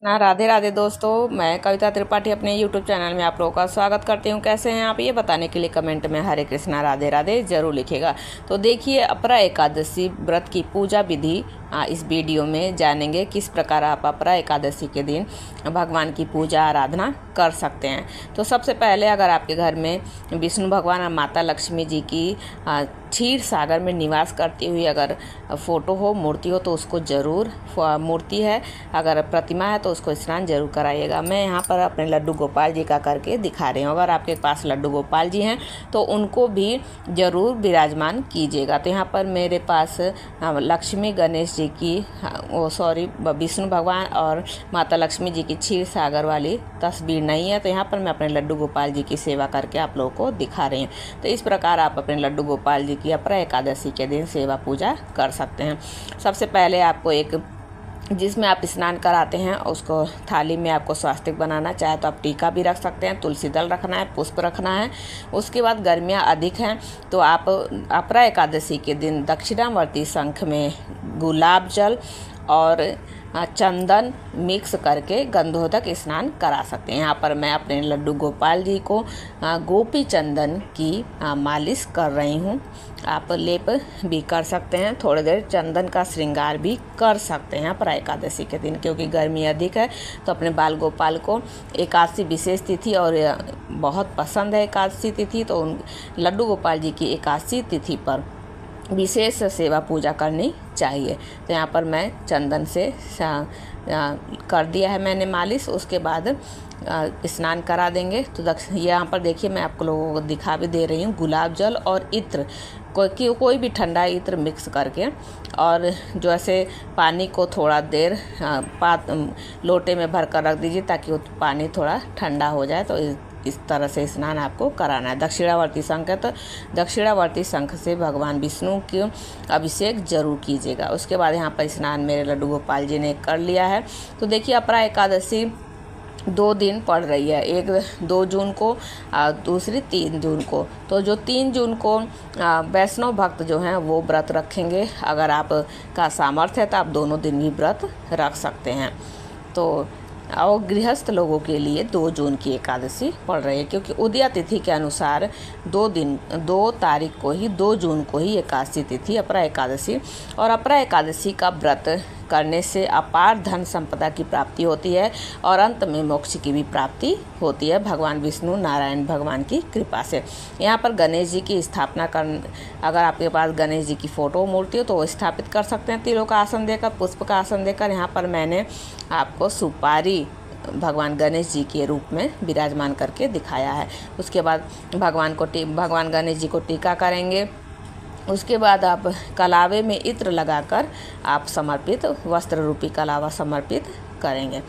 राधे राधे दोस्तों, मैं कविता त्रिपाठी अपने यूट्यूब चैनल में आप लोगों का स्वागत करती हूँ। कैसे हैं आप, ये बताने के लिए कमेंट में हरे कृष्णा राधे राधे जरूर लिखिएगा। तो देखिए, अपरा एकादशी व्रत की पूजा विधि इस वीडियो में जानेंगे। किस प्रकार आप अपरा एकादशी के दिन भगवान की पूजा आराधना कर सकते हैं। तो सबसे पहले, अगर आपके घर में विष्णु भगवान और माता लक्ष्मी जी की क्षीर सागर में निवास करती हुई अगर फ़ोटो हो, मूर्ति हो, तो उसको ज़रूर, मूर्ति है अगर प्रतिमा है तो उसको स्नान जरूर कराइएगा। मैं यहाँ पर अपने लड्डू गोपाल जी का करके दिखा रही हूँ। अगर आपके पास लड्डू गोपाल जी हैं तो उनको भी ज़रूर विराजमान कीजिएगा। तो यहाँ पर मेरे पास लक्ष्मी गणेश जी की विष्णु भगवान और माता लक्ष्मी जी की क्षीर सागर वाली तस्वीर नहीं है, तो यहाँ पर मैं अपने लड्डू गोपाल जी की सेवा करके आप लोगों को दिखा रही हूँ। तो इस प्रकार आप अपने लड्डू गोपाल जी की अपरा एकादशी के दिन सेवा पूजा कर सकते हैं। सबसे पहले आपको एक जिसमें आप स्नान कराते हैं उसको थाली में आपको स्वास्तिक बनाना, चाहे तो आप टीका भी रख सकते हैं, तुलसी दल रखना है, पुष्प रखना है। उसके बाद गर्मियाँ अधिक हैं तो आप अपरा एकादशी के दिन दक्षिणावर्ती शंख में गुलाब जल और चंदन मिक्स करके गंधोदक स्नान करा सकते हैं। यहाँ पर मैं अपने लड्डू गोपाल जी को गोपी चंदन की मालिश कर रही हूँ। आप लेप भी कर सकते हैं, थोड़ी देर चंदन का श्रृंगार भी कर सकते हैं अपरा एकादशी के दिन। क्योंकि गर्मी अधिक है तो अपने बाल गोपाल को एकादशी विशेष तिथि और बहुत पसंद है एकादशी तिथि, तो उन लड्डू गोपाल जी की एकादशी तिथि पर विशेष सेवा पूजा करनी चाहिए। तो यहाँ पर मैं चंदन से कर दिया है मैंने मालिश। उसके बाद स्नान करा देंगे। तो यहाँ पर देखिए, मैं आप लोगों को दिखा भी दे रही हूँ। गुलाब जल और इत्र, कोई भी ठंडा इत्र मिक्स करके, और जो ऐसे पानी को थोड़ा देर लोटे में भर कर रख दीजिए ताकि वो पानी थोड़ा ठंडा हो जाए। तो इस तरह से स्नान आपको कराना है। दक्षिणावर्ती शंख है तो दक्षिणावर्ती शंख से भगवान विष्णु की अभिषेक जरूर कीजिएगा। उसके बाद यहाँ पर स्नान मेरे लड्डू गोपाल जी ने कर लिया है। तो देखिए, अपरा एकादशी 2 दिन पड़ रही है, एक 2 जून को, दूसरी 3 जून को। तो जो 3 जून को वैष्णव भक्त जो हैं वो व्रत रखेंगे। अगर आपका सामर्थ्य है तो आप दोनों दिन भी व्रत रख सकते हैं। तो और गृहस्थ लोगों के लिए 2 जून की एकादशी पड़ रही है, क्योंकि उदया तिथि के अनुसार 2 तारीख को ही, 2 जून को ही एकादशी तिथि अपरा एकादशी। और अपरा एकादशी का व्रत करने से अपार धन संपदा की प्राप्ति होती है और अंत में मोक्ष की भी प्राप्ति होती है भगवान विष्णु नारायण भगवान की कृपा से। यहाँ पर गणेश जी की स्थापना अगर आपके पास गणेश जी की फ़ोटो मूर्ति हो तो वो स्थापित कर सकते हैं तिलों का आसन देकर, पुष्प का आसन देकर। यहाँ पर मैंने आपको सुपारी भगवान गणेश जी के रूप में विराजमान करके दिखाया है। उसके बाद भगवान गणेश जी को टीका करेंगे। उसके बाद आप कलावे में इत्र लगाकर आप समर्पित वस्त्र रूपी कलावा समर्पित करेंगे।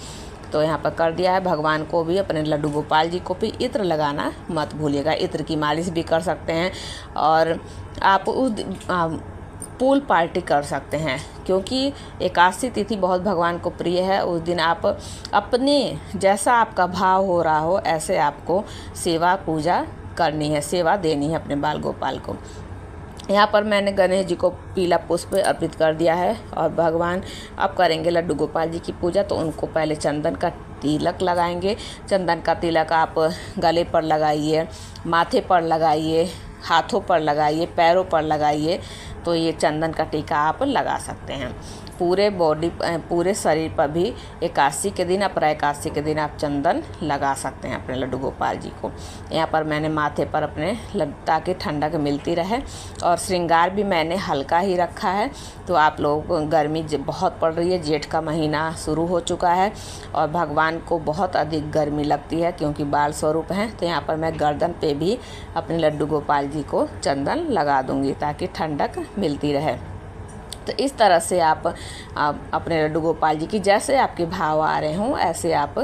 तो यहाँ पर कर दिया है। भगवान को भी, अपने लड्डू गोपाल जी को भी इत्र लगाना मत भूलिएगा। इत्र की मालिश भी कर सकते हैं और आप पूल पार्टी कर सकते हैं, क्योंकि एकादशी तिथि बहुत भगवान को प्रिय है। उस दिन आप अपने जैसा आपका भाव हो रहा हो ऐसे आपको सेवा पूजा करनी है, सेवा देनी है अपने बाल गोपाल को। यहाँ पर मैंने गणेश जी को पीला पुष्प अर्पित कर दिया है। और भगवान अब करेंगे लड्डू गोपाल जी की पूजा, तो उनको पहले चंदन का तिलक लगाएंगे। चंदन का तिलक आप गले पर लगाइए, माथे पर लगाइए, हाथों पर लगाइए, पैरों पर लगाइए। तो ये चंदन का टीका आप लगा सकते हैं। पूरे शरीर पर भी एकादशी के दिन, अपरा एकादशी के दिन आप चंदन लगा सकते हैं अपने लड्डू गोपाल जी को। यहाँ पर मैंने माथे पर अपने ताकि ठंडक मिलती रहे। और श्रृंगार भी मैंने हल्का ही रखा है। तो आप लोग, गर्मी बहुत पड़ रही है, जेठ का महीना शुरू हो चुका है और भगवान को बहुत अधिक गर्मी लगती है क्योंकि बाल स्वरूप हैं। तो यहाँ पर मैं गर्दन पे भी अपने लड्डू गोपाल जी को चंदन लगा दूँगी ताकि ठंडक मिलती रहे। तो इस तरह से आप अपने लड्डू गोपाल जी की जैसे आपके भाव आ रहे हों ऐसे आप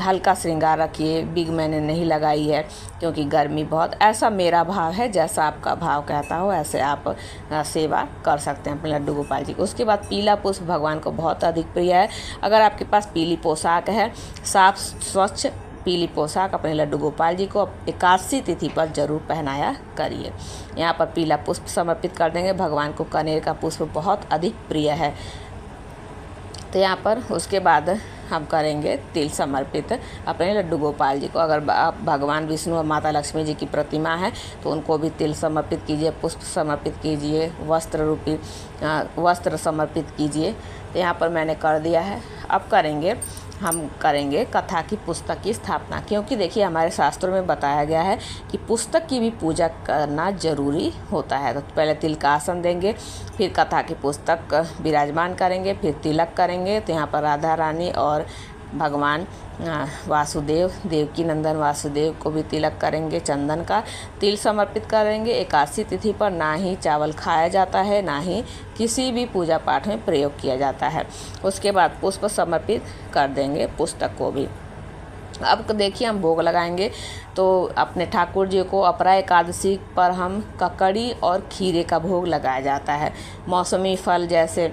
हल्का श्रृंगार रखिए। बिग मैंने नहीं लगाई है क्योंकि गर्मी बहुत, ऐसा मेरा भाव है, जैसा आपका भाव कहता हो ऐसे आप सेवा कर सकते हैं अपने लड्डू गोपाल जी को। उसके बाद पीला पुष्प भगवान को बहुत अधिक प्रिय है। अगर आपके पास पीली पोशाक है, साफ स्वच्छ पीली पोशाक अपने लड्डू गोपाल जी को एकादशी तिथि पर जरूर पहनाया करिए। यहाँ पर पीला पुष्प समर्पित कर देंगे। भगवान को कनेर का पुष्प बहुत अधिक प्रिय है। तो यहाँ पर उसके बाद हम करेंगे तिल समर्पित अपने लड्डू गोपाल जी को। अगर आप भगवान विष्णु और माता लक्ष्मी जी की प्रतिमा है तो उनको भी तिल समर्पित कीजिए, पुष्प समर्पित कीजिए, वस्त्र समर्पित कीजिए। तो यहाँ पर मैंने कर दिया है। अब हम करेंगे कथा की पुस्तक की स्थापना, क्योंकि देखिए हमारे शास्त्रों में बताया गया है कि पुस्तक की भी पूजा करना जरूरी होता है। तो पहले तिल का आसन देंगे, फिर कथा की पुस्तक विराजमान करेंगे, फिर तिलक करेंगे। तो यहाँ पर राधा रानी और भगवान वासुदेव, देवकी नंदन वासुदेव को भी तिलक करेंगे, चंदन का तिल समर्पित करेंगे। एकादशी तिथि पर ना ही चावल खाया जाता है, ना ही किसी भी पूजा पाठ में प्रयोग किया जाता है। उसके बाद पुष्प समर्पित कर देंगे पुस्तक को भी। अब देखिए हम भोग लगाएंगे। तो अपने ठाकुर जी को अपरा एकादशी पर हम ककड़ी और खीरे का भोग लगाया जाता है। मौसमी फल जैसे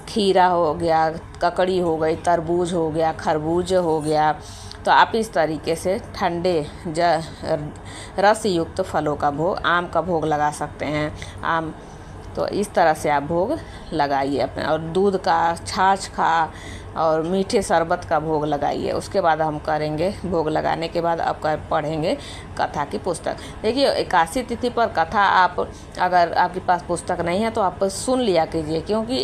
खीरा हो गया, ककड़ी हो गई, तरबूज हो गया, खरबूज हो गया। तो आप इस तरीके से ठंडे रस युक्त फलों का भोग, आम का भोग लगा सकते हैं। आम तो इस तरह से आप भोग लगाइए अपने, और दूध का, छाछ का और मीठे शरबत का भोग लगाइए। उसके बाद हम करेंगे, भोग लगाने के बाद आप पढ़ेंगे कथा की पुस्तक। देखिए एकादशी तिथि पर कथा आप, अगर आपके पास पुस्तक नहीं है तो आप सुन लिया कीजिए, क्योंकि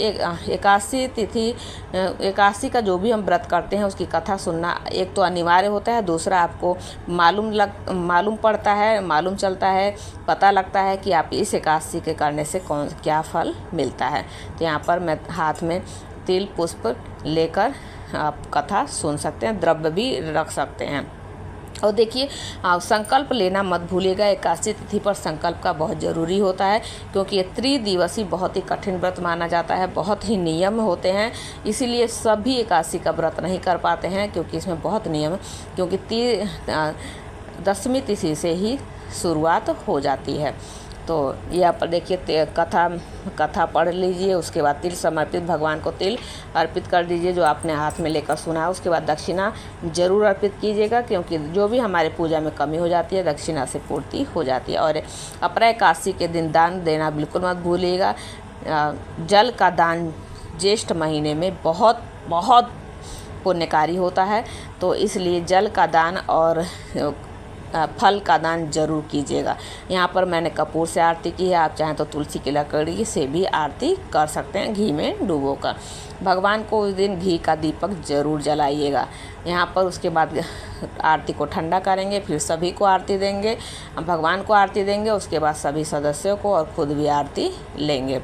एकादशी तिथि, एकादशी का जो भी हम व्रत करते हैं उसकी कथा सुनना एक तो अनिवार्य होता है, दूसरा आपको मालूम पड़ता है, मालूम चलता है, पता लगता है कि आप इस एकादशी के करने से क्या फल मिलता है। तो यहाँ पर मैं हाथ में तिल पुष्प लेकर आप कथा सुन सकते हैं, द्रव्य भी रख सकते हैं। और देखिए संकल्प लेना मत भूलिएगा। एकादशी तिथि पर संकल्प का बहुत ज़रूरी होता है, क्योंकि ये त्रिदिवसीय बहुत ही कठिन व्रत माना जाता है, बहुत ही नियम होते हैं। इसीलिए सभी एकादशी का व्रत नहीं कर पाते हैं, क्योंकि इसमें बहुत नियम है, क्योंकि दशमी तिथि से ही शुरुआत हो जाती है। तो यहाँ पर देखिए कथा पढ़ लीजिए। उसके बाद तिल समर्पित, भगवान को तिल अर्पित कर दीजिए जो आपने हाथ में लेकर सुना है। उसके बाद दक्षिणा जरूर अर्पित कीजिएगा, क्योंकि जो भी हमारे पूजा में कमी हो जाती है दक्षिणा से पूर्ति हो जाती है। और अपरा एकादशी के दिन दान देना बिल्कुल मत भूलिएगा। जल का दान ज्येष्ठ महीने में बहुत बहुत पुण्यकारी होता है, तो इसलिए जल का दान और फल का दान जरूर कीजिएगा। यहाँ पर मैंने कपूर से आरती की है, आप चाहें तो तुलसी की लकड़ी से भी आरती कर सकते हैं, घी में डुबोकर। भगवान को उस दिन घी का दीपक जरूर जलाइएगा। यहाँ पर उसके बाद आरती को ठंडा करेंगे, फिर सभी को आरती देंगे, भगवान को आरती देंगे, उसके बाद सभी सदस्यों को, और खुद भी आरती लेंगे।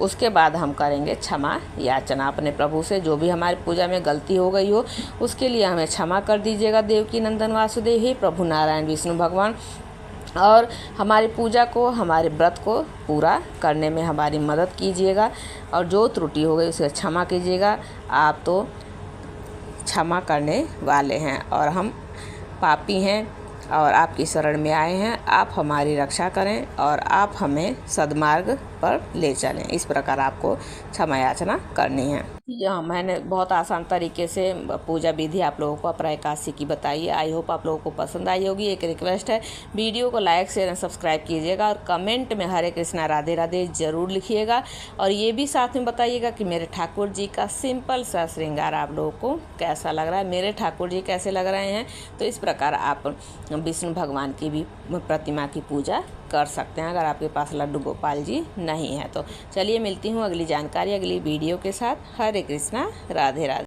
उसके बाद हम करेंगे क्षमा याचना अपने प्रभु से। जो भी हमारी पूजा में गलती हो गई हो उसके लिए हमें क्षमा कर दीजिएगा देवकी नंदन वासुदेव, हे प्रभु नारायण विष्णु भगवान, और हमारी पूजा को, हमारे व्रत को पूरा करने में हमारी मदद कीजिएगा। और जो त्रुटि हो गई उसे क्षमा कीजिएगा। आप तो क्षमा करने वाले हैं और हम पापी हैं और आपकी शरण में आए हैं। आप हमारी रक्षा करें और आप हमें सद्मार्ग पर ले चलें। इस प्रकार आपको क्षमा याचना करनी है। यहाँ मैंने बहुत आसान तरीके से पूजा विधि आप लोगों को अपरा एकादशी की बताई है। आई होप आप लोगों को पसंद आई होगी। एक रिक्वेस्ट है, वीडियो को लाइक शेयर एंड सब्सक्राइब कीजिएगा, और कमेंट में हरे कृष्णा राधे राधे ज़रूर लिखिएगा। और ये भी साथ में बताइएगा कि मेरे ठाकुर जी का सिंपल सा श्रृंगार आप लोगों को कैसा लग रहा है, मेरे ठाकुर जी कैसे लग रहे हैं। तो इस प्रकार आप विष्णु भगवान की भी प्रतिमा की पूजा कर सकते हैं, अगर आपके पास लड्डू गोपाल जी नहीं है तो। चलिए मिलती हूँ अगली जानकारी अगली वीडियो के साथ। हरे कृष्णा राधे राधे।